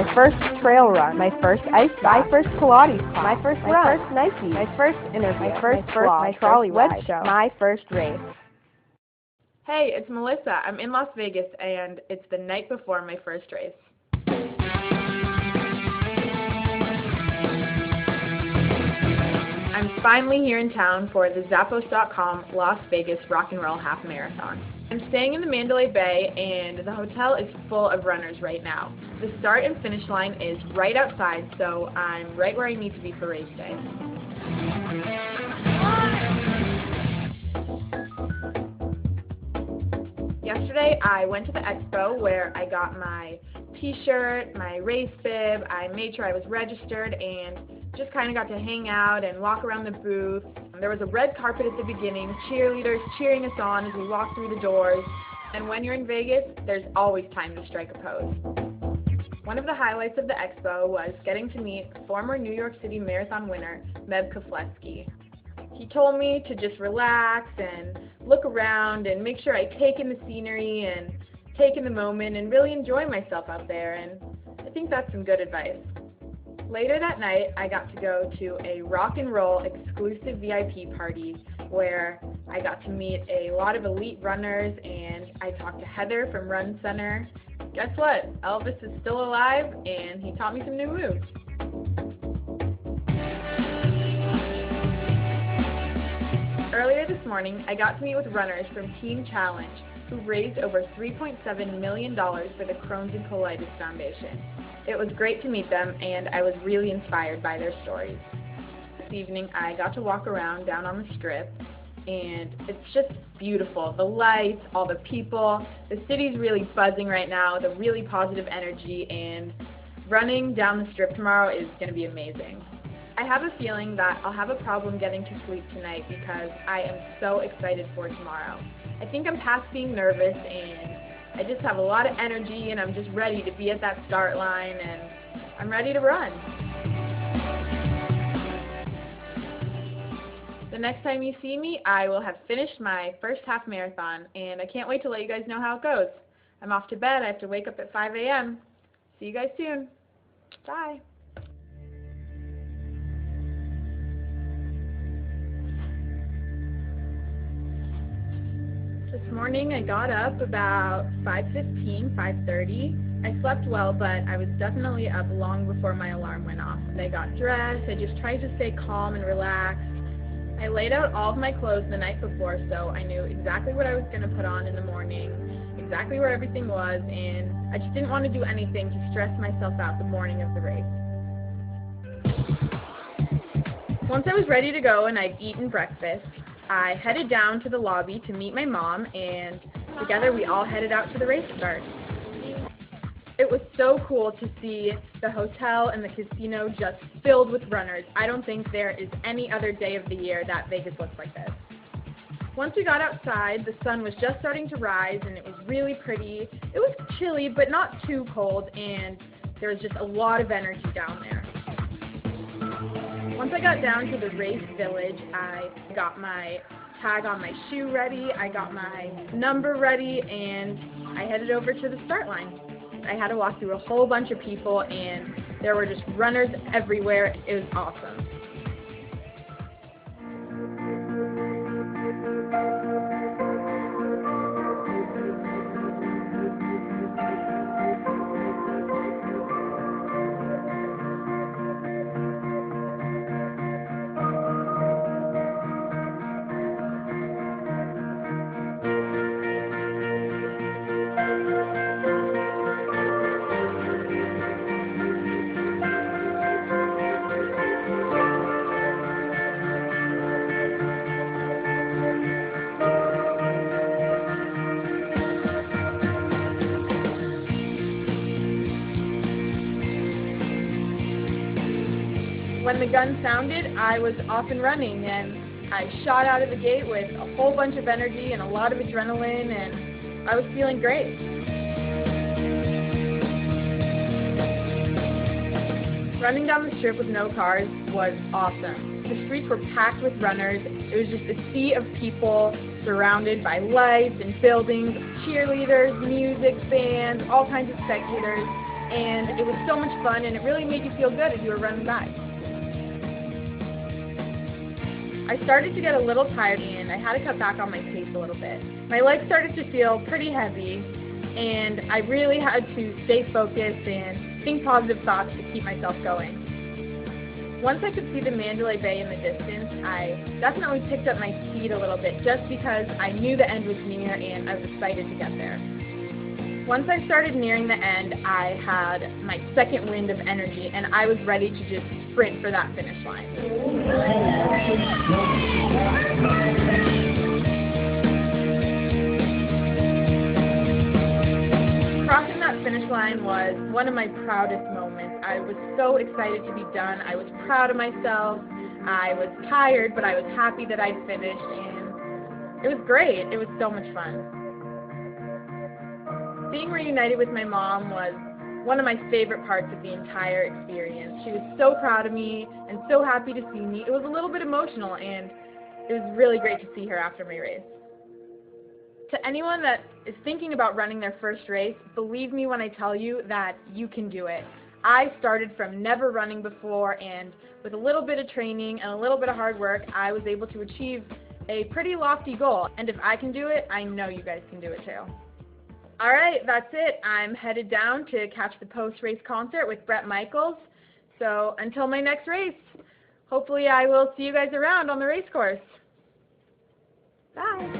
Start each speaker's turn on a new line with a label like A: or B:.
A: my first trail run, my first ice bath, my first Pilates class, my first run, my first Nike, my first interview, my first vlog, my trolley web show, my first race.
B: Hey, it's Melissa. I'm in Las Vegas, and it's the night before my first race. I'm finally here in town for the Zappos.com Las Vegas Rock and Roll Half Marathon. I'm staying in the Mandalay Bay, and the hotel is full of runners right now. The start and finish line is right outside, so I'm right where I need to be for race day. Yesterday, I went to the expo where I got my t-shirt, my race bib. I made sure I was registered and just kind of got to hang out and walk around the booth. There was a red carpet at the beginning, cheerleaders cheering us on as we walked through the doors. And when you're in Vegas, there's always time to strike a pose. One of the highlights of the expo was getting to meet former New York City Marathon winner, Meb Keflezighi. He told me to just relax and look around and make sure I take in the scenery and take in the moment and really enjoy myself out there, and I think that's some good advice. Later that night, I got to go to a rock and roll exclusive VIP party where I got to meet a lot of elite runners, and I talked to Heather from Run Center. Guess what? Elvis is still alive, and he taught me some new moves. Earlier this morning, I got to meet with runners from Team Challenge, who raised over $3.7 million for the Crohn's and Colitis Foundation. It was great to meet them, and I was really inspired by their stories. This evening, I got to walk around down on the Strip, and it's just beautiful. The lights, all the people, the city's really buzzing right now with a really positive energy, and running down the Strip tomorrow is going to be amazing. I have a feeling that I'll have a problem getting to sleep tonight because I am so excited for tomorrow. I think I'm past being nervous, and I just have a lot of energy, and I'm just ready to be at that start line, and I'm ready to run. The next time you see me, I will have finished my first half marathon, and I can't wait to let you guys know how it goes. I'm off to bed. I have to wake up at 5 a.m. See you guys soon. Bye. This morning I got up about 5:15, 5:30. I slept well, but I was definitely up long before my alarm went off. I got dressed. I just tried to stay calm and relaxed. I laid out all of my clothes the night before, so I knew exactly what I was going to put on in the morning, exactly where everything was, and I just didn't want to do anything to stress myself out the morning of the race. Once I was ready to go and I'd eaten breakfast, I headed down to the lobby to meet my mom, and together we all headed out to the race start. It was so cool to see the hotel and the casino just filled with runners. I don't think there is any other day of the year that Vegas looks like this. Once we got outside, the sun was just starting to rise, and it was really pretty. It was chilly, but not too cold, and there was just a lot of energy down there. Once I got down to the race village, I got my tag on my shoe ready, I got my number ready, and I headed over to the start line. I had to walk through a whole bunch of people, and there were just runners everywhere. It was awesome. When the gun sounded, I was off and running, and I shot out of the gate with a whole bunch of energy and a lot of adrenaline, and I was feeling great. Running down the Strip with no cars was awesome. The streets were packed with runners. It was just a sea of people surrounded by lights and buildings, cheerleaders, music, bands, all kinds of spectators. and it was so much fun, and it really made you feel good as you were running by. I started to get a little tired and I had to cut back on my pace a little bit. My legs started to feel pretty heavy and I really had to stay focused and think positive thoughts to keep myself going. Once I could see the Mandalay Bay in the distance, I definitely picked up my speed a little bit just because I knew the end was near and I was excited to get there. Once I started nearing the end, I had my second wind of energy and I was ready to just sprint for that finish line. Crossing that finish line was one of my proudest moments. I was so excited to be done. I was proud of myself. I was tired, but I was happy that I'd finished, and it was great. It was so much fun. Being reunited with my mom was one of my favorite parts of the entire experience. She was so proud of me and so happy to see me. It was a little bit emotional, and it was really great to see her after my race. To anyone that is thinking about running their first race, believe me when I tell you that you can do it. I started from never running before, and with a little bit of training and a little bit of hard work, I was able to achieve a pretty lofty goal. And if I can do it, I know you guys can do it too. All right, that's it. I'm headed down to catch the post-race concert with Bret Michaels. So until my next race, hopefully I will see you guys around on the race course. Bye.